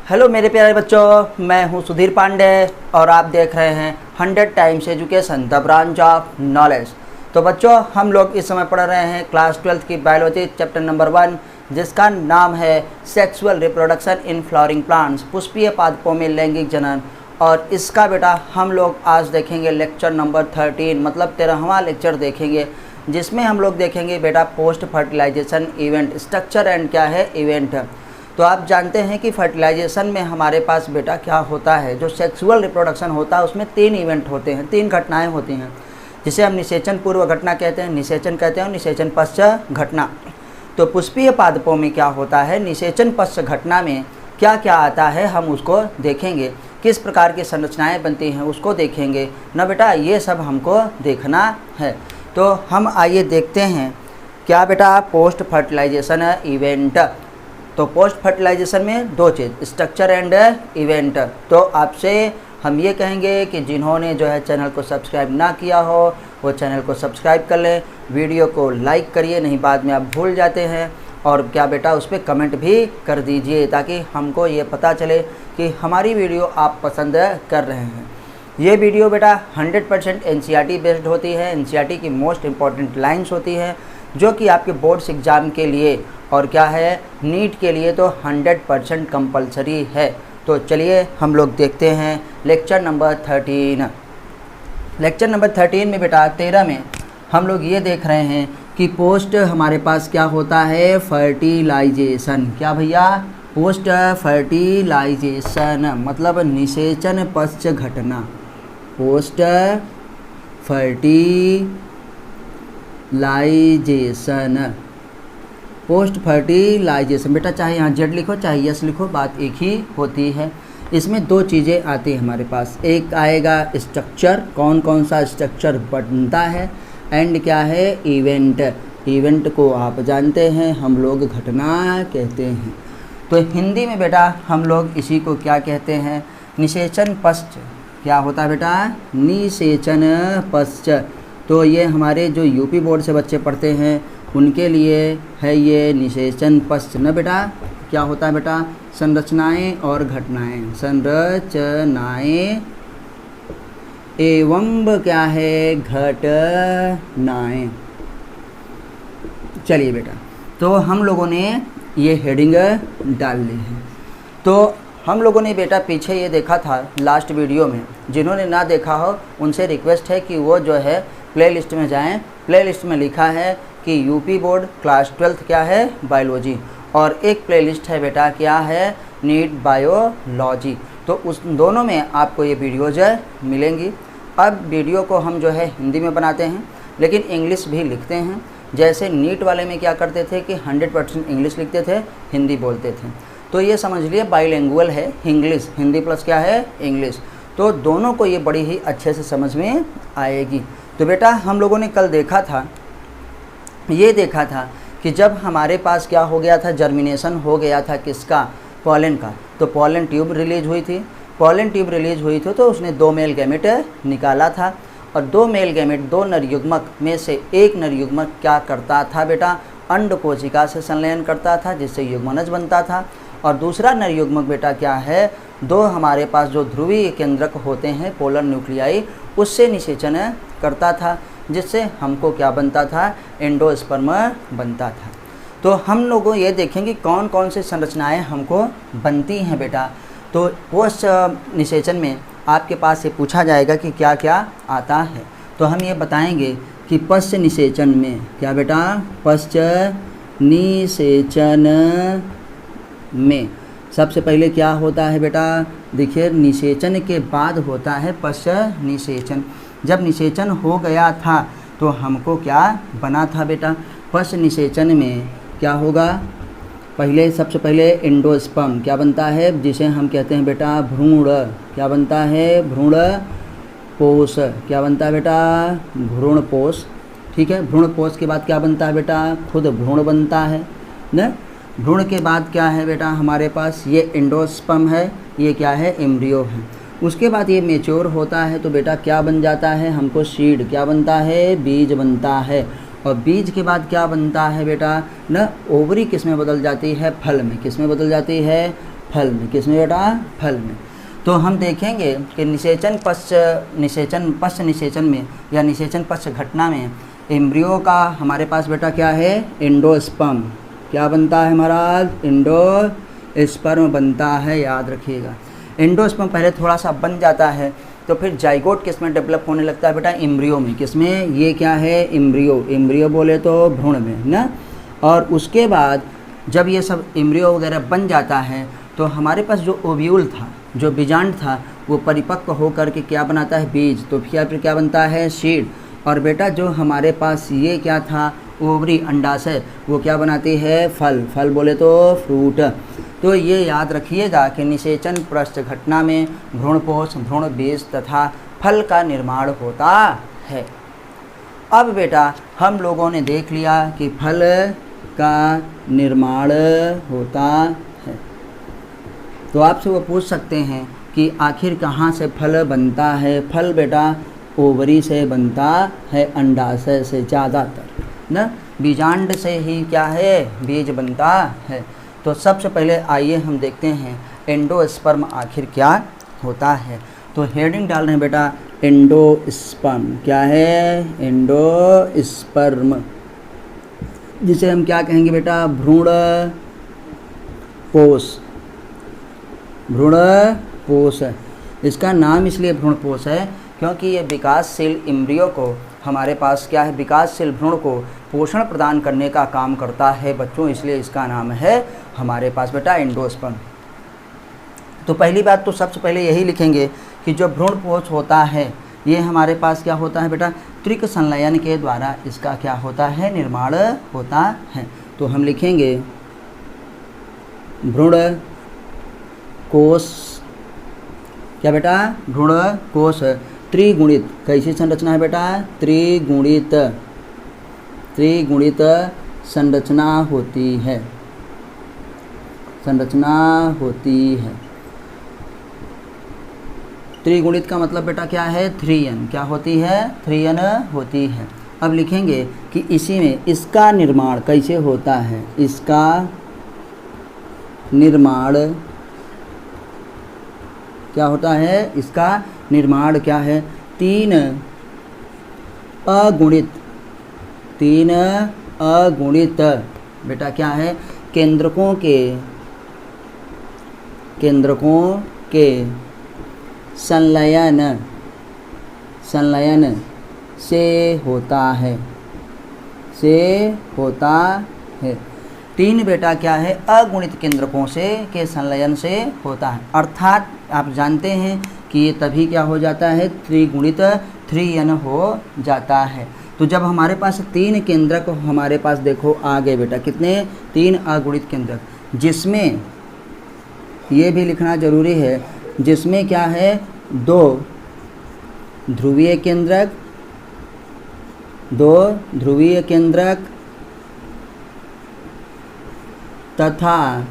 Hello मेरे प्यारे बच्चों, मैं हूं सुधीर पांडे और आप देख रहे हैं 100 times education the branch of knowledge. तो बच्चों, हम लोग इस समय पढ़ रहे हैं क्लास 12 की बायोलॉजी चैप्टर नंबर 1, जिसका नाम है sexual reproduction in flowering plants, पुष्पीय पादपों में लैंगिक जनन। और इसका बेटा हम लोग आज देखेंगे लेक्चर नंबर 13, मतलब 13वां लेक्चर देखेंगे, जिसमें हम लोग देखेंगे बेटा post fertilization event, structure and क्या है इवेंट। तो आप जानते हैं कि फर्टिलाइजेशन में हमारे पास बेटा क्या होता है, जो सेक्सुअल रिप्रोडक्शन होता है उसमें 3 इवेंट होते हैं, 3 घटनाएं होती हैं, जिसे हम निषेचन पूर्व घटना कहते हैं, निषेचन कहते हैं और निषेचन पश्चात घटना। तो पुष्पीय पादपों में क्या होता है, निषेचन पश्चात घटना में क्या क्या आता है हम उसको देखेंगे, किस प्रकार की संरचनाएँ बनती हैं उसको देखेंगे ना बेटा, ये सब हमको देखना है। तो हम आइए देखते हैं क्या बेटा पोस्ट फर्टिलाइजेशन इवेंट। तो पोस्ट फर्टिलाइजेशन में 2 चीज़, स्ट्रक्चर एंड इवेंट। तो आपसे हम ये कहेंगे कि जिन्होंने जो है चैनल को सब्सक्राइब ना किया हो वो चैनल को सब्सक्राइब कर लें, वीडियो को लाइक करिए, नहीं बाद में आप भूल जाते हैं, और क्या बेटा उस पर कमेंट भी कर दीजिए ताकि हमको ये पता चले कि हमारी वीडियो आप पसंद कर रहे हैं। ये वीडियो बेटा 100% NCERT बेस्ड होती है, NCERT की मोस्ट इम्पॉर्टेंट लाइन्स होती है जो कि आपके बोर्ड्स एग्ज़ाम के लिए और क्या है नीट के लिए तो 100% कंपलसरी है। तो चलिए हम लोग देखते हैं लेक्चर नंबर 13। लेक्चर नंबर 13 में बेटा 13 में हम लोग ये देख रहे हैं कि पोस्ट हमारे पास क्या होता है फर्टिलाइजेशन। क्या भैया, पोस्ट फर्टिलाइजेशन मतलब निषेचन पश्चात घटना, पोस्ट फर्टिलाइजेशन, पोस्ट फर्टिलाइजेशन। बेटा चाहे यहाँ जेड लिखो चाहे यस लिखो, बात एक ही होती है। इसमें 2 चीज़ें आती हैं हमारे पास, एक आएगा स्ट्रक्चर, कौन कौन सा स्ट्रक्चर बनता है, एंड क्या है इवेंट। इवेंट को आप जानते हैं हम लोग घटना कहते हैं। तो हिंदी में बेटा हम लोग इसी को क्या कहते हैं, निषेचन पश्चात। क्या होता है बेटा, निषेचन पश्चात। तो ये हमारे जो यूपी बोर्ड से बच्चे पढ़ते हैं उनके लिए है ये निषेचन पश्चात न बेटा। क्या होता है बेटा, संरचनाएं और घटनाएं, संरचनाएं एवं क्या है घटनाएं। चलिए बेटा, तो हम लोगों ने ये हेडिंग डाल ली है। तो हम लोगों ने बेटा पीछे ये देखा था लास्ट वीडियो में, जिन्होंने ना देखा हो उनसे रिक्वेस्ट है कि वो जो है प्लेलिस्ट में जाएं। प्लेलिस्ट में लिखा है कि यूपी बोर्ड क्लास 12 क्या है बायोलॉजी, और एक प्लेलिस्ट है बेटा क्या है नीट बायोलॉजी। तो उस दोनों में आपको ये वीडियोज मिलेंगी। अब वीडियो को हम जो है हिंदी में बनाते हैं लेकिन इंग्लिश भी लिखते हैं। जैसे नीट वाले में क्या करते थे कि 100% इंग्लिश लिखते थे, हिंदी बोलते थे। तो ये समझ लिए बाइलिंगुअल है, इंग्लिश हिंदी प्लस क्या है इंग्लिश। तो दोनों को ये बड़ी ही अच्छे से समझ में आएगी। तो बेटा हम लोगों ने कल देखा था, ये देखा था कि जब हमारे पास क्या हो गया था, जर्मिनेशन हो गया था किसका, पॉलन का। तो पॉलन ट्यूब रिलीज हुई थी, पॉलन ट्यूब रिलीज हुई थी तो उसने 2 मेल गैमेट निकाला था, और 2 मेल गैमेट 2 नर युग्मक में से एक नर युग्मक क्या करता था बेटा, अंड कोशिका से संलयन करता था जिससे युग्मनज बनता था, और दूसरा नर युग्मक बेटा क्या है 2 हमारे पास जो ध्रुवीय केंद्रक होते हैं पोलर न्यूक्लियाई, उससे निषेचन करता था जिससे हमको क्या बनता था, एंडोस्पर्म बनता था। तो हम लोग ये देखेंगे कौन कौन से संरचनाएं हमको बनती हैं बेटा। तो पोस्ट निषेचन में आपके पास से पूछा जाएगा कि क्या क्या आता है, तो हम ये बताएंगे कि पश्च निषेचन में क्या बेटा, पश्च निषेचन में सबसे पहले क्या होता है बेटा, देखिए निषेचन के बाद होता है पश्च निषेचन। जब निषेचन हो गया था तो हमको क्या बना था बेटा, पश्च निषेचन में क्या होगा, पहले सबसे पहले एंडोस्पर्म क्या बनता है, जिसे हम कहते हैं बेटा भ्रूण। क्या बनता है, भ्रूण पोष। क्या बनता है बेटा, भ्रूण पोष। ठीक है, भ्रूण पोष के बाद क्या बनता है बेटा, खुद भ्रूण बनता है न। भ्रूण के बाद क्या है बेटा हमारे पास, ये एंडोस्पर्म है, ये क्या है एम्ब्रियो है। उसके बाद ये मेच्योर होता है तो बेटा क्या बन जाता है हमको, सीड। क्या बनता है, बीज बनता है। और बीज के बाद क्या बनता है बेटा न, ओवरी किस में बदल जाती है, फल में। किस में बदल जाती है, फल में। किसमें बेटा? फल में। तो हम देखेंगे कि निषेचन पश्च निषेचन में या निषेचन पश्च घटना में एम्ब्रियो का हमारे पास बेटा क्या है? एंडोस्पर्म। क्या बनता है हमारा? एंडोस्पर्म बनता है, याद रखिएगा। एंडोस्पर्म पहले थोड़ा सा बन जाता है, तो फिर जाइगोट किस में डेवलप होने लगता है बेटा? एम्ब्रियो में। किसमें? ये क्या है? एम्ब्रियो। एम्ब्रियो बोले तो भ्रूण में ना। और उसके बाद जब ये सब एम्ब्रियो वगैरह बन जाता है तो हमारे पास जो ओव्यूल था, जो बीजांड था, वो परिपक्व होकर के क्या बनाता है? बीज। तो फिर क्या बनता है? सीड। और बेटा जो हमारे पास ये क्या था? ओवरी, अंडाशय, वो क्या बनाती है? फल। फल बोले तो फ्रूट। तो ये याद रखिएगा कि निषेचन पृष्ठ घटना में भ्रूणपोष, भ्रूण बीज तथा फल का निर्माण होता है। अब बेटा हम लोगों ने देख लिया कि फल का निर्माण होता है, तो आपसे वो पूछ सकते हैं कि आखिर कहाँ से फल बनता है? फल बेटा ओवरी से बनता है, अंडाशय से ज़्यादातर ना, बीजांड से ही क्या है? बीज बनता है। तो सबसे पहले आइए हम देखते हैं एंडोस्पर्म आखिर क्या होता है। तो हेडिंग डाल रहे हैं बेटा एंडोस्पर्म। क्या है? एंडोस्पर्म, जिसे हम क्या कहेंगे बेटा? भ्रूणपोष। भ्रूणपोष, इसका नाम इसलिए भ्रूणपोष है क्योंकि ये विकासशील एम्ब्रियो को हमारे पास क्या है? विकासशील भ्रूण को पोषण प्रदान करने का काम करता है बच्चों, इसलिए इसका नाम है हमारे पास बेटा एंडोस्पर्म। तो पहली बात तो सबसे पहले यही लिखेंगे कि जो भ्रूणपोष होता है ये हमारे पास क्या होता है बेटा? त्वरित संलयन के द्वारा इसका क्या होता है? निर्माण होता है। तो हम लिखेंगे भ्रूणकोश। क्या बेटा? भ्रूणकोश त्रिगुणित। कैसी संरचना है बेटा? त्रिगुणित। त्रिगुणित संरचना होती है, संरचना होती है। त्रिगुणित का मतलब बेटा क्या है? 3n। क्या होती है? 3n होती है। अब लिखेंगे कि इसी में इसका निर्माण कैसे होता है? इसका निर्माण क्या होता है? इसका निर्माण क्या है? तीन अगुणित बेटा क्या है? केंद्रकों के संलयन से होता है, तीन बेटा क्या है? अगुणित केंद्रकों के संलयन से होता है। अर्थात आप जानते हैं कि ये तभी क्या हो जाता है? त्रिगुणित 3n हो जाता है। तो जब हमारे पास तीन केंद्रक हमारे पास देखो आ गए बेटा, कितने? 3 अगुणित केंद्रक, जिसमें ये भी लिखना जरूरी है, जिसमें क्या है? 2 ध्रुवीय केंद्रक तथा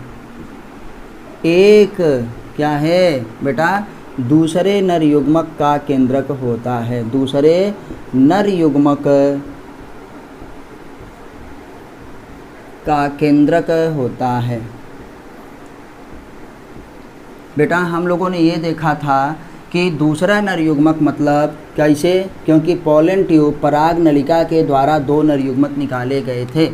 एक क्या है बेटा? दूसरे नर युग्मक का केंद्रक होता है। दूसरे नर युग्मक का केंद्रक होता है। बेटा हम लोगों ने ये देखा था कि दूसरा नर युग्मक मतलब कैसे? क्योंकि पोलन ट्यूब पराग नलिका के द्वारा 2 नर युग्मक निकाले गए थे।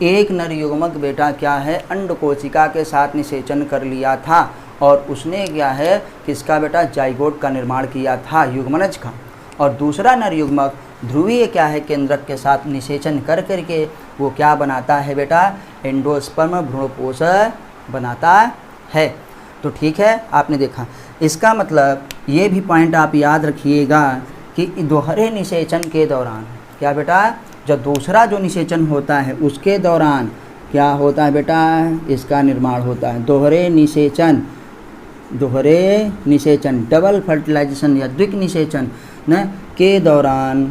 एक नर युग्मक बेटा क्या है? अंडकोशिका के साथ निषेचन कर लिया था और उसने क्या है? किसका बेटा? जाइगोट का निर्माण किया था, युग्मनज का। और दूसरा नर युग्मक ध्रुवीय क्या है? केंद्रक के साथ निषेचन कर करके वो क्या बनाता है बेटा? एंडोस्पर्म भ्रूणपोष बनाता है। तो ठीक है, आपने देखा। इसका मतलब ये भी पॉइंट आप याद रखिएगा कि दोहरे निषेचन के दौरान क्या बेटा? जब दूसरा जो निषेचन होता है उसके दौरान क्या होता है बेटा? इसका निर्माण होता है। दोहरे निषेचन डबल फर्टिलाइजेशन या द्विक निषेचन न के दौरान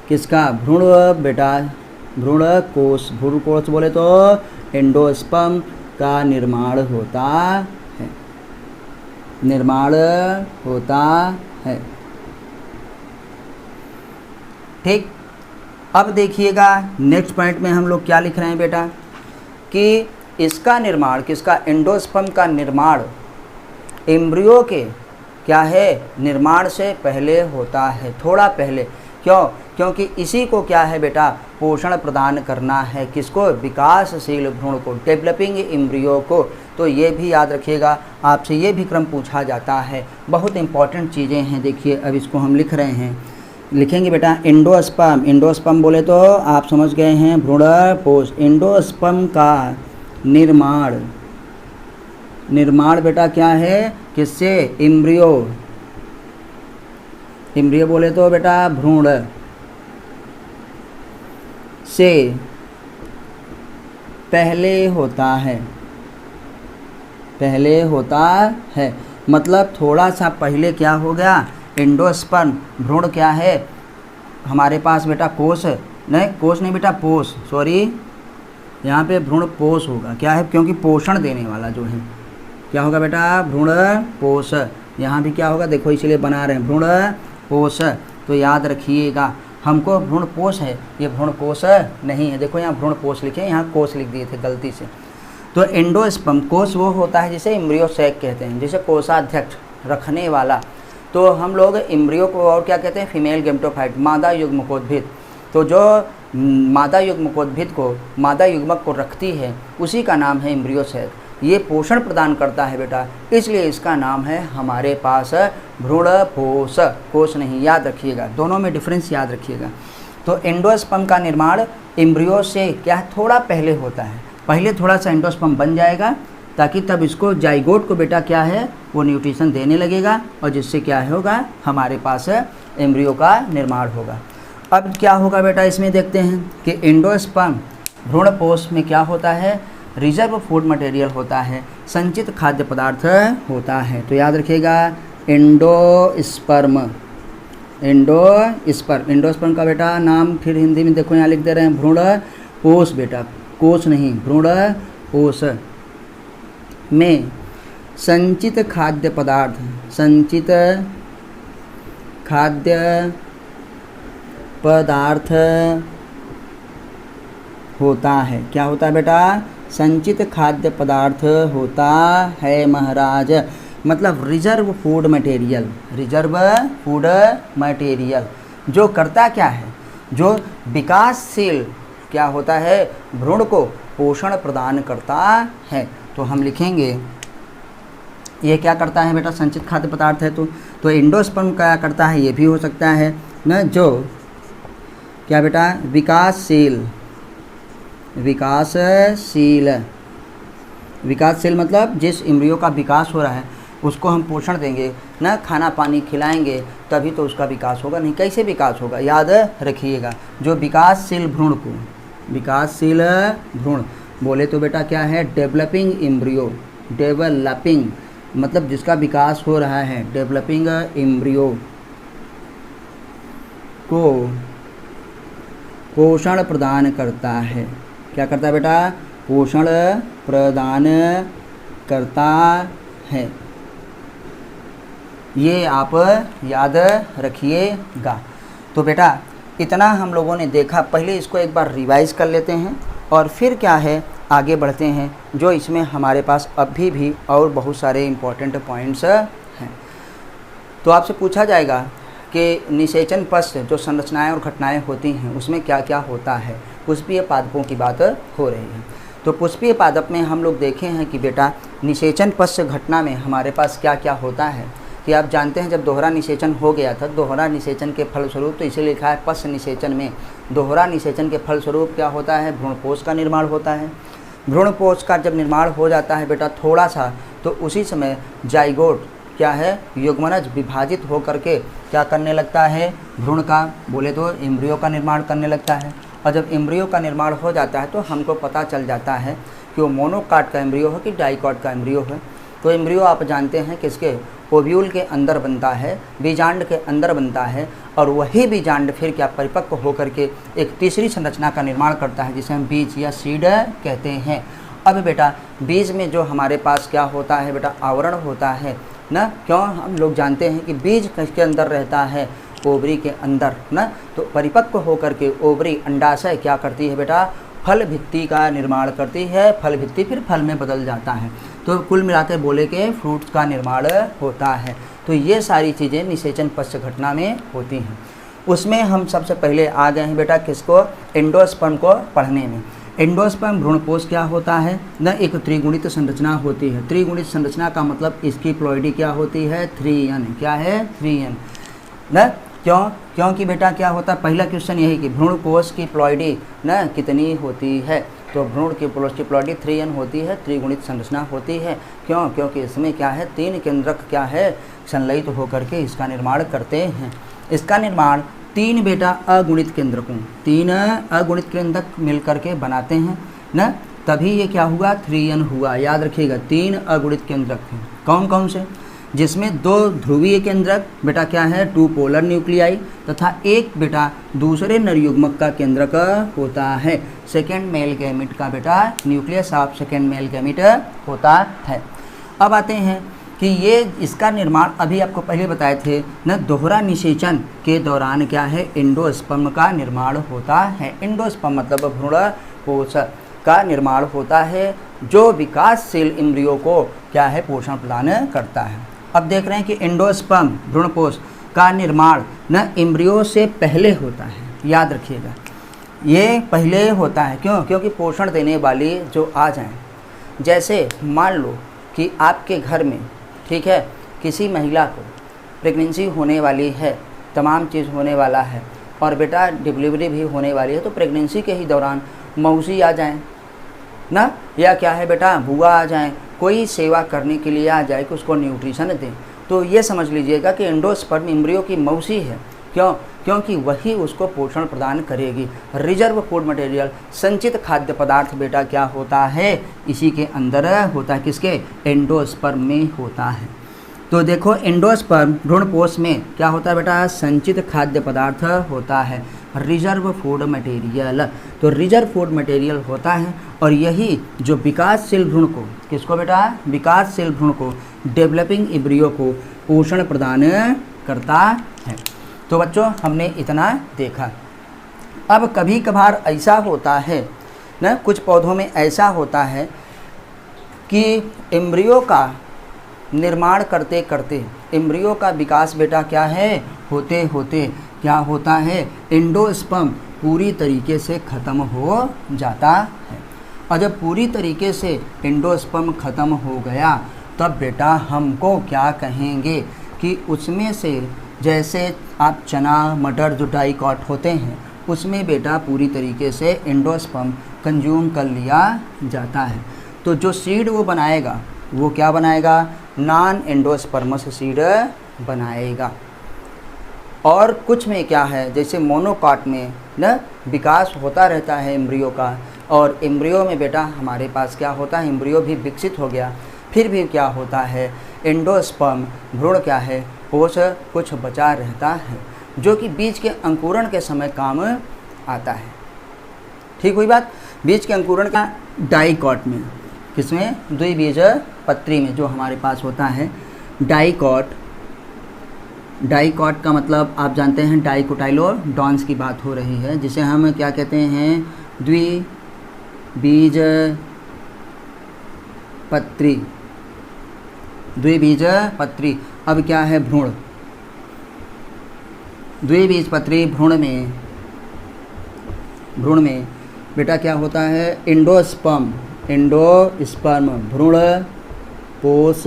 किसका? भ्रूण बेटा भ्रूणकोश बोले तो एंडोस्पर्म का निर्माण होता है। ठीक, अब देखिएगा नेक्स्ट पॉइंट में हम लोग क्या लिख रहे हैं बेटा? कि इसका निर्माण, किसका, एंडोस्पर्म का निर्माण एम्ब्रियो के क्या है, निर्माण से पहले होता है, थोड़ा पहले। क्यों? क्योंकि इसी को क्या है बेटा, पोषण प्रदान करना है, किसको, विकासशील भ्रूण को, डेवलपिंग एम्ब्रियो को। तो ये भी याद रखिएगा, आपसे ये भी क्रम पूछा जाता है, बहुत इंपॉर्टेंट चीज़ें हैं। देखिए अब इसको हम लिख रहे हैं, लिखेंगे बेटा एंडोस्पर्म। एंडोस्पर्म बोले तो आप समझ गए हैं भ्रूणपोष। एंडोस्पर्म का निर्माण बेटा क्या है, किससे, एम्ब्रियो। एम्ब्रियो बोले तो बेटा भ्रूण से पहले होता है, पहले होता है, मतलब थोड़ा सा पहले क्या हो गया, एंडोस्पर्म। भ्रूण क्या है हमारे पास बेटा, कोष नहीं, कोष नहीं बेटा, पोष, सॉरी, यहाँ पे भ्रूण पोष होगा। क्या है, क्योंकि पोषण देने वाला जो है क्या होगा बेटा, भ्रूण पोष। यहाँ भी क्या होगा, देखो इसीलिए बना रहे हैं भ्रूण पोष। तो याद रखिएगा, हमको भ्रूण पोष है, ये भ्रूण कोष नहीं है। देखो यहाँ भ्रूण पोष लिखे, यहाँ कोष लिख दिए थे गलती से। तो एंडोस्पर्म, कोष वो होता है जिसे एम्ब्रियो सैक कहते हैं, जिसे कोषाध्यक्ष, रखने वाला। तो हम लोग एम्ब्रियो को और क्या कहते हैं, फीमेल गैमेटोफाइट, मादा युग्मकोद्भिद। तो जो मादा युग्मकोद्भिद को, मादा युग्मक को रखती है, उसी का नाम है एम्ब्रियो सैक। ये पोषण प्रदान करता है बेटा, इसलिए इसका नाम है हमारे पास भ्रूणपोष, कोष नहीं, याद रखिएगा, दोनों में डिफरेंस याद रखिएगा। तो एंडोस्पर्म का निर्माण एम्ब्रियो से क्या है, थोड़ा पहले होता है, पहले थोड़ा सा एंडोस्पर्म बन जाएगा, ताकि तब इसको जाइगोट को बेटा क्या है, वो न्यूट्रिशन देने लगेगा, और जिससे क्या होगा, हमारे पास एम्ब्रियो का निर्माण होगा। अब क्या होगा बेटा, इसमें देखते हैं कि एंडोस्पर्म भ्रूणपोष में क्या होता है, रिजर्व फूड मटेरियल होता है, संचित खाद्य पदार्थ होता है। तो याद रखिएगा एंडोस्पर्म, एंडोस्पर्म का बेटा नाम फिर हिंदी में देखो यहाँ लिख दे रहे हैं, भ्रूणपोष बेटा, कोष नहीं, भ्रूणपोष में संचित खाद्य पदार्थ, संचित खाद्य पदार्थ होता है। क्या होता है बेटा, संचित खाद्य पदार्थ होता है महाराज, मतलब reserve food material, reserve food material, जो करता क्या है, जो विकासशील क्या होता है, भ्रूण को पोषण प्रदान करता है। तो हम लिखेंगे ये क्या करता है बेटा, संचित खाद्य पदार्थ है। तो एंडोस्पर्म क्या करता है, ये भी हो सकता है न, जो क्या बेटा, विकासशील मतलब जिस एम्ब्रियो का विकास हो रहा है उसको हम पोषण देंगे ना, खाना पानी खिलाएंगे, तभी तो उसका विकास होगा, नहीं कैसे विकास होगा, याद रखिएगा। जो विकासशील भ्रूण को, विकासशील भ्रूण बोले तो बेटा क्या है, डेवलपिंग एम्ब्रियो, डेवलपिंग मतलब जिसका विकास हो रहा है, डेवलपिंग एम्ब्रियो को पोषण प्रदान करता है। क्या करता है बेटा, पोषण प्रदान करता है, ये आप याद रखिएगा। तो बेटा इतना हम लोगों ने देखा, पहले इसको एक बार रिवाइज कर लेते हैं और फिर क्या है आगे बढ़ते हैं, जो इसमें हमारे पास अभी भी और बहुत सारे इम्पोर्टेंट पॉइंट्स हैं। तो आपसे पूछा जाएगा कि निषेचन पश्चात जो संरचनाएं और घटनाएं होती हैं उसमें क्या क्या होता है, पुष्पीय पादपों की बात हो रही है। तो पुष्पीय पादप में हम लोग देखे हैं कि बेटा निषेचन पश्चात घटना में हमारे पास क्या क्या होता है, कि आप जानते हैं जब दोहरा निषेचन हो गया था, दोहरा निषेचन के फलस्वरूप, तो इसे लिखा है पश्च निषेचन में, दोहरा निषेचन के फलस्वरूप क्या होता है, भ्रूणपोष का निर्माण होता है। भ्रूणपोष का जब निर्माण हो जाता है बेटा थोड़ा सा, तो उसी समय जाइगोट क्या है, युग्मनज विभाजित हो करके क्या करने लगता है, भ्रूण का बोले तो एम्ब्रियो का निर्माण करने लगता है। और जब एम्ब्रियो का निर्माण हो जाता है तो हमको पता चल जाता है कि वो मोनोकाट का एम्ब्रियो है कि डाइकॉट का एम्ब्रियो है। तो एम्ब्रियो आप जानते हैं किसके, ओव्यूल के अंदर बनता है, बीजांड के अंदर बनता है, और वही बीजांड फिर क्या परिपक्व होकर के एक तीसरी संरचना का निर्माण करता है जिसे हम बीज या सीड कहते हैं। अब बेटा बीज में जो हमारे पास क्या होता है बेटा, आवरण होता है ना, क्यों हम लोग जानते हैं कि बीज किसके अंदर रहता है, ओवरी के अंदर ना। तो परिपक्व होकर के ओवरी अंडाशय क्या करती है बेटा, फल भित्ति का निर्माण करती है, फल भित्ति फिर फल में बदल जाता है। तो कुल मिलाकर बोले के फ्रूट्स का निर्माण होता है। तो ये सारी चीज़ें निषेचन पश्च घटना में होती हैं। उसमें हम सबसे पहले आ गए हैं बेटा किसको, एंडोस्पर्म को पढ़ने में। एंडोस्पर्म भ्रूणपोष क्या होता है न, एक त्रिगुणित संरचना होती है। त्रिगुणित संरचना का मतलब इसकी प्लॉइडी क्या होती है, 3n। क्या है, 3n न। क्योंकि बेटा क्या होता है, पहला क्वेश्चन यही कि भ्रूणकोश की प्लॉइडी न कितनी होती है। तो भ्रूण की कोश की प्लॉइडी 3n होती है, त्रिगुणित संरचना होती है। क्योंकि इसमें क्या है, 3 केंद्रक क्या है संलयित होकर के इसका निर्माण करते हैं। इसका निर्माण 3 बेटा अगुणित केंद्रकों, 3 अगुणित केंद्रक मिलकर के बनाते हैं न, तभी ये क्या हुआ, 3n हुआ। याद रखिएगा 3 अगुणित केंद्रक हैं। कौन कौन से, जिसमें 2 ध्रुवीय केंद्रक बेटा क्या है, 2 पोलर न्यूक्लियाई, तथा एक बेटा दूसरे नरयुग्मक का केंद्रक होता है। सेकेंड मेल गैमिट का बेटा nucleus of second male gamete होता है। अब आते हैं कि ये इसका निर्माण अभी आपको पहले बताए थे न, दोहरा निषेचन के दौरान क्या है, एंडोस्पर्म का निर्माण होता है। एंडोस्पर्म मतलब भ्रूणपोष का निर्माण होता है, जो विकासशील इम्ब्रियो को क्या है, पोषण प्रदान करता है। अब देख रहे हैं कि एंडोस्पर्म भ्रूणपोष का निर्माण न इम्ब्रियो से पहले होता है। याद रखिएगा ये पहले होता है। क्योंकि पोषण देने वाली जो आ जाएं, जैसे मान लो कि आपके घर में ठीक है किसी महिला को प्रेगनेंसी होने वाली है, तमाम चीज़ होने वाला है और बेटा डिलीवरी भी होने वाली है, तो प्रेगनेंसी के ही दौरान मौसी आ जाएं ना, या क्या है बेटा बुआ आ जाएं, कोई सेवा करने के लिए आ जाए कि उसको न्यूट्रिशन दें, तो ये समझ लीजिएगा कि एंडोस्पर्म इम्ब्रियो की मौसी है। क्योंकि वही उसको पोषण प्रदान करेगी। रिजर्व फूड मटेरियल, संचित खाद्य पदार्थ बेटा क्या होता है, इसी के अंदर होता है। किसके, एंडोस्पर्म में होता है। तो देखो एंडोस्पर्म भ्रूणपोष में क्या होता है बेटा, संचित खाद्य पदार्थ होता है, रिजर्व फूड मटेरियल। तो रिजर्व फूड मटेरियल होता है और यही जो विकासशील भ्रूण को, किसको बेटा, विकासशील भ्रूण को, डेवलपिंग इम्ब्रियो को पोषण प्रदान करता है। तो बच्चों हमने इतना देखा। अब कभी कभार ऐसा होता है न, कुछ पौधों में ऐसा होता है कि एम्ब्रियो का निर्माण करते करते एम्ब्रियो का विकास बेटा क्या है, होते होते क्या होता है, एंडोस्पर्म पूरी तरीके से ख़त्म हो जाता है। और जब पूरी तरीके से एंडोस्पर्म ख़त्म हो गया तब बेटा हमको क्या कहेंगे कि उसमें से जैसे आप चना मटर जो डाइकॉट होते हैं उसमें बेटा पूरी तरीके से एंडोस्पर्म कंज्यूम कर लिया जाता है। तो जो सीड वो बनाएगा वो क्या बनाएगा, नॉन एंडोस्पर्मस सीड बनाएगा। और कुछ में क्या है, जैसे मोनोकॉट में न विकास होता रहता है एम्ब्रियो का, और एम्ब्रियो में बेटा हमारे पास क्या होता है, एम्ब्रियो भी विकसित हो गया, फिर भी क्या होता है, एंडोस्पर्म भ्रूण क्या है, पोष कुछ बचा रहता है, जो कि बीज के अंकुरण के समय काम आता है। ठीक हुई बात। बीज के अंकुरण का डाइकॉट में, किसमें, द्विबीजपत्री में जो हमारे पास होता है डाइकॉट। डाइकॉट का मतलब आप जानते हैं डाइकोटाइलोडॉन्स की बात हो रही है, जिसे हम क्या कहते हैं, द्विबीजपत्री। द्विबीजपत्री। अब क्या है, भ्रूण। द्विबीजपत्री भ्रूण में बेटा क्या होता है, एंडोस्पर्म भ्रूण पोष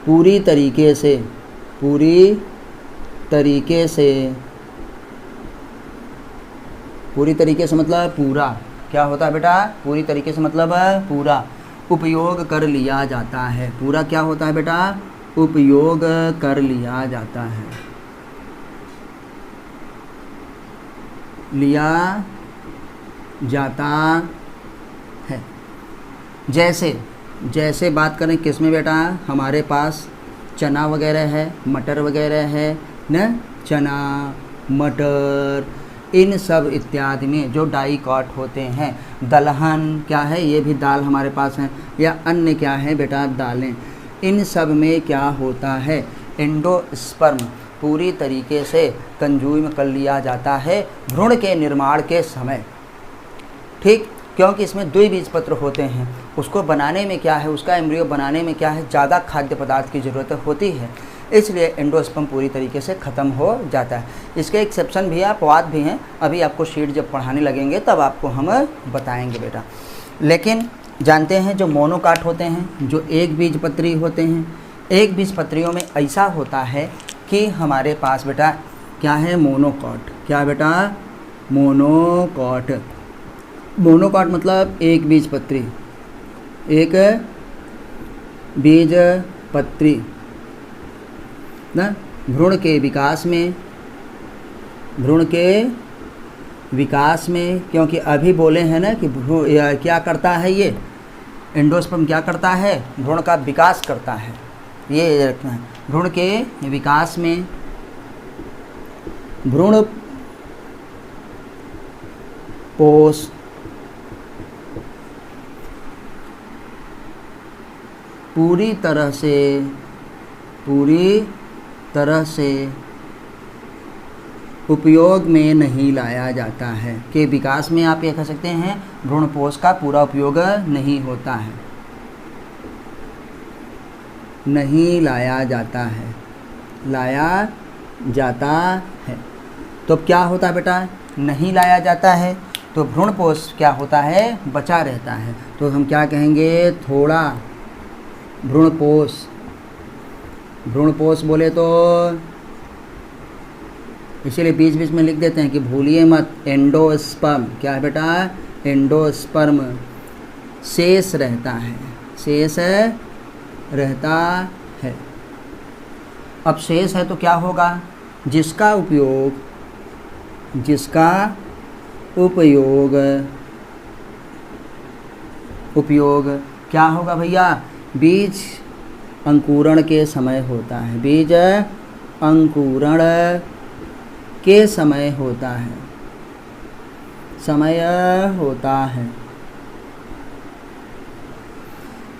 पूरी तरीके से मतलब पूरा, क्या होता है बेटा, पूरी तरीके से मतलब पूरा उपयोग कर लिया जाता है। पूरा क्या होता है बेटा, उपयोग कर लिया जाता है, लिया जाता है। जैसे बात करें किसमें बेटा, हमारे पास चना वगैरह है, मटर वगैरह है न, चना मटर इन सब इत्यादि में जो डाइकॉट होते हैं, दलहन क्या है, ये भी दाल हमारे पास है, या अन्य क्या है बेटा दालें, इन सब में क्या होता है, एंडोस्पर्म पूरी तरीके से कंज्यूम कर लिया जाता है भ्रूण के निर्माण के समय। ठीक, क्योंकि इसमें द्विबीजपत्र होते हैं। उसको बनाने में क्या है, उसका एम्ब्रियो बनाने में क्या है, ज़्यादा खाद्य पदार्थ की ज़रूरत होती है, इसलिए एंडोस्पर्म पूरी तरीके से ख़त्म हो जाता है। इसके एक्सेप्शन भी है, अपवाद भी हैं, अभी आपको शीट जब पढ़ाने लगेंगे तब आपको हम बताएंगे बेटा। लेकिन जानते हैं जो मोनोकाट होते हैं, जो एक बीजपत्री होते हैं, एक बीजपत्रियों में ऐसा होता है कि हमारे पास बेटा क्या है, मोनोकॉट। क्या बेटा, मोनोकॉट। मोनोकॉट मतलब एक बीजपत्री, एक बीजपत्री ना। भ्रूण के विकास में, भ्रूण के विकास में, क्योंकि अभी बोले हैं ना कि क्या करता है ये एंडोस्पर्म, क्या करता है, भ्रूण का विकास करता है, ये रखना है। भ्रूण के विकास में भ्रूण पोष पूरी तरह से उपयोग में नहीं लाया जाता है। के विकास में आप ये कह सकते हैं भ्रूणपोष का पूरा उपयोग नहीं होता है, नहीं लाया जाता है, लाया जाता है। तो क्या होता है बेटा, नहीं लाया जाता है तो भ्रूणपोष क्या होता है, बचा रहता है। तो हम क्या कहेंगे, थोड़ा भ्रूणपोष। भ्रूणपोष बोले तो इसीलिए बीच बीच में लिख देते हैं कि भूलिए मत, एंडोस्पर्म। क्या है बेटा, एंडोस्पर्म शेष रहता है, शेष रहता है। अब शेष है तो क्या होगा, जिसका उपयोग क्या होगा भैया, बीज अंकुरण के समय होता है, बीज अंकुरण के समय होता है,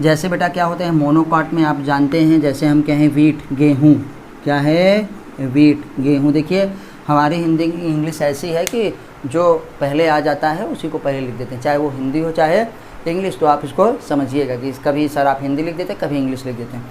जैसे बेटा क्या होते हैं मोनोकॉट में, आप जानते हैं, जैसे हम कहें वीट, गेहूँ। क्या है, वीट, गेहूँ। देखिए हमारी हिंदी इंग्लिश ऐसी है कि जो पहले आ जाता है उसी को पहले लिख देते हैं, चाहे वो हिंदी हो चाहे इंग्लिश। तो आप इसको समझिएगा कि कभी सर आप हिंदी लिख देते हैं, कभी इंग्लिश लिख देते हैं।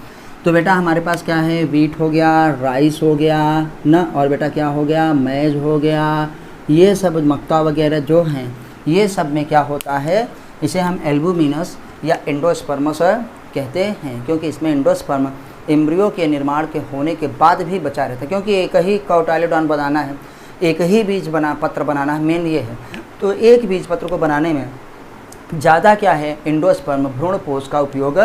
तो बेटा हमारे पास क्या है, वीट हो गया, राइस हो गया ना, और बेटा क्या हो गया, मैज हो गया। ये सब मक्का वगैरह जो हैं, ये सब में क्या होता है, इसे हम एल्बुमिनस या एंडोस्पर्मस कहते हैं, क्योंकि इसमें एंडोस्पर्म एम्ब्रियो के निर्माण के होने के बाद भी बचा रहता है, क्योंकि एक ही कोटाइलोडॉन बनाना है, एक ही पत्र बनाना है, मेन ये है। तो एक बीज पत्र को बनाने में ज़्यादा क्या है, एंडोस्पर्म भ्रूणपोष का उपयोग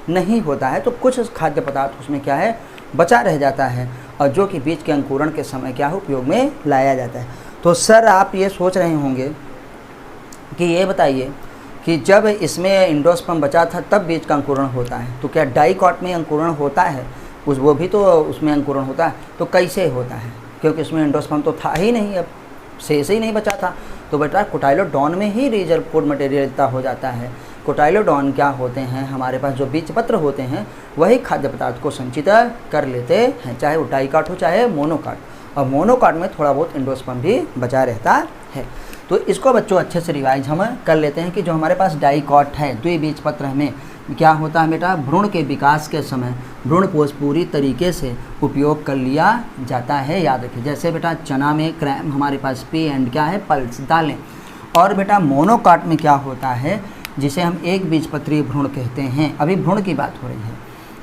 नहीं होता है, तो कुछ खाद्य पदार्थ उसमें क्या है, बचा रह जाता है, और जो कि बीज के अंकुरण के समय क्या है, उपयोग में लाया जाता है। तो सर आप ये सोच रहे होंगे कि ये बताइए कि जब इसमें एंडोस्पर्म बचा था तब बीज का अंकुरण होता है, तो क्या डाइकॉट में अंकुरण होता है, वो भी तो उसमें अंकुरण होता है, तो कैसे होता है, क्योंकि उसमें एंडोस्पर्म तो था ही नहीं, अब शेष ही नहीं बचा था। तो बेटा कोटाइलोडॉन में ही रिजर्व फूड मटेरियल इतना हो जाता है। कोटाइलोडॉन क्या होते हैं, हमारे पास जो बीजपत्र होते हैं वही खाद्य पदार्थ को संचित कर लेते हैं, चाहे वो डाइकॉट हो चाहे मोनोकॉट। और मोनोकॉट में थोड़ा बहुत एंडोस्पर्म भी बचा रहता है। तो इसको बच्चों अच्छे से रिवाइज हम कर लेते हैं कि जो हमारे पास डाइकॉट है, द्विबीजपत्र में क्या होता है बेटा, भ्रूण के विकास के समय भ्रूणपोष पूरी तरीके से उपयोग कर लिया जाता है, याद रखिए। जैसे बेटा चना में क्रैम हमारे पास पी एंड क्या है, पल्स, दालें। और बेटा मोनोकॉट में क्या होता है, जिसे हम एक बीजपत्री भ्रूण कहते हैं, अभी भ्रूण की बात हो रही है।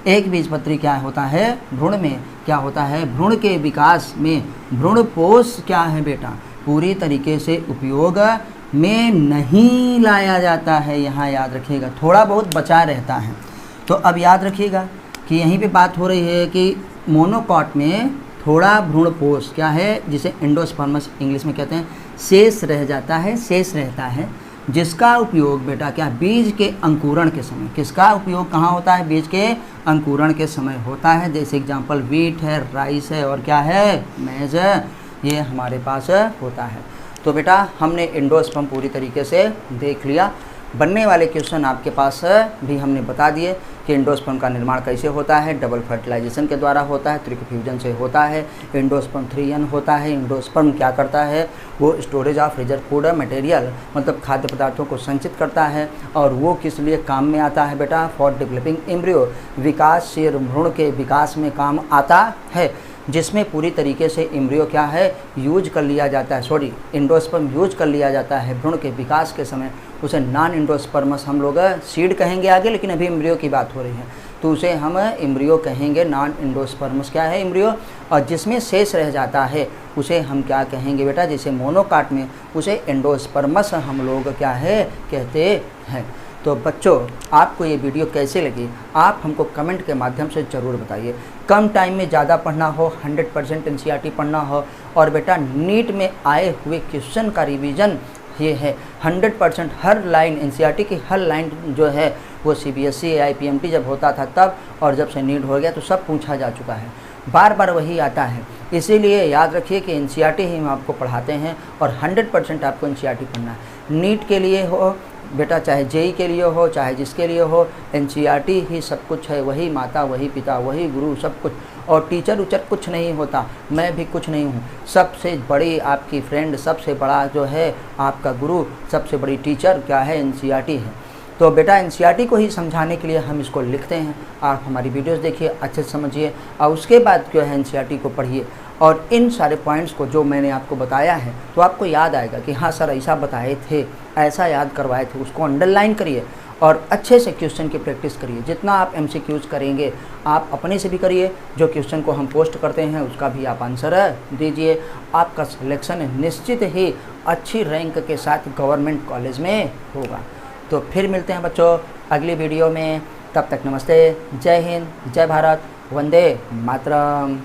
एक बीजपत्री क्या होता है, भ्रूण में क्या होता है, भ्रूण के विकास में भ्रूणपोष क्या है बेटा, पूरी तरीके से उपयोग में नहीं लाया जाता है, यहाँ याद रखिएगा, थोड़ा बहुत बचा रहता है। तो अब याद रखिएगा कि यहीं पे बात हो रही है कि मोनोकॉट में थोड़ा भ्रूणपोष क्या है, जिसे एंडोस्पर्मस इंग्लिश में कहते हैं, शेष रह जाता है, शेष रहता है, जिसका उपयोग बेटा क्या, बीज के अंकुरण के समय, किसका उपयोग कहाँ होता है, बीज के अंकुरण के समय होता है। जैसे एग्जांपल वीट है, राइस है, और क्या है, मैज है, ये हमारे पास होता है। तो बेटा हमने एंडोस्पर्म पूरी तरीके से देख लिया। बनने वाले क्वेश्चन आपके पास भी हमने बता दिए कि एंडोस्पर्म का निर्माण कैसे होता है, डबल फर्टिलाइजेशन के द्वारा होता है, त्रिक फ्यूजन से होता है, एंडोस्पर्म 3n होता है। एंडोस्पर्म क्या करता है, वो storage of reserve food material मतलब खाद्य पदार्थों को संचित करता है और वो किस लिए काम में आता है बेटा, फॉर डेवलपिंग एम्ब्रियो, विकासशील भ्रूण के विकास में काम आता है, जिसमें पूरी तरीके से एम्ब्रियो क्या है यूज कर लिया जाता है, सॉरी एंडोस्पर्म यूज कर लिया जाता है भ्रूण के विकास के समय। उसे नॉन एंडोस्पर्मस हम लोग सीड कहेंगे आगे, लेकिन अभी एम्ब्रियो की बात हो रही है तो उसे हम एम्ब्रियो कहेंगे। नॉन एंडोस्पर्मस क्या है, एम्ब्रियो। और जिसमें शेष रह जाता है उसे हम क्या कहेंगे बेटा, जैसे मोनोकाट में उसे एंडोस्पर्मस हम लोग क्या है कहते हैं। तो बच्चों आपको ये वीडियो कैसे लगी आप हमको कमेंट के माध्यम से ज़रूर बताइए। कम टाइम में ज़्यादा पढ़ना हो, 100% एनसीईआरटी पढ़ना हो और बेटा नीट में आए हुए क्वेश्चन का रिवीजन ये है 100% हर लाइन एनसीईआरटी की हर लाइन जो है वो सीबीएसई आईपीएमटी जब होता था तब, और जब से नीट हो गया तो सब पूछा जा चुका है, बार बार वही आता है। इसीलिए याद रखिए कि एनसीईआरटी ही हम आपको पढ़ाते हैं और 100% आपको एनसीईआरटी पढ़ना है। नीट के लिए हो बेटा, चाहे जेई के लिए हो, चाहे जिसके लिए हो, एनसीईआरटी ही सब कुछ है। वही माता, वही पिता, वही गुरु, सब कुछ। और टीचर उचर कुछ नहीं होता, मैं भी कुछ नहीं हूँ। सबसे बड़ी आपकी फ्रेंड, सबसे बड़ा जो है आपका गुरु, सबसे बड़ी टीचर क्या है, एनसीईआरटी है। तो बेटा एनसीईआरटी को ही समझाने के लिए हम इसको लिखते हैं। आप हमारी वीडियोस देखिए, अच्छे से समझिए और उसके बाद जो है एनसीईआरटी को पढ़िए और इन सारे पॉइंट्स को जो मैंने आपको बताया है तो आपको याद आएगा कि हाँ सर ऐसा बताए थे, ऐसा याद करवाए थे। उसको अंडरलाइन करिए और अच्छे से क्वेश्चन की प्रैक्टिस करिए। जितना आप एमसीक्यूज करेंगे आप अपने से भी करिए, जो क्वेश्चन को हम पोस्ट करते हैं उसका भी आप आंसर दीजिए। आपका सिलेक्शन निश्चित ही अच्छी रैंक के साथ गवर्नमेंट कॉलेज में होगा। तो फिर मिलते हैं बच्चों अगली वीडियो में, तब तक नमस्ते, जय हिंद, जय भारत, वंदे मातरम।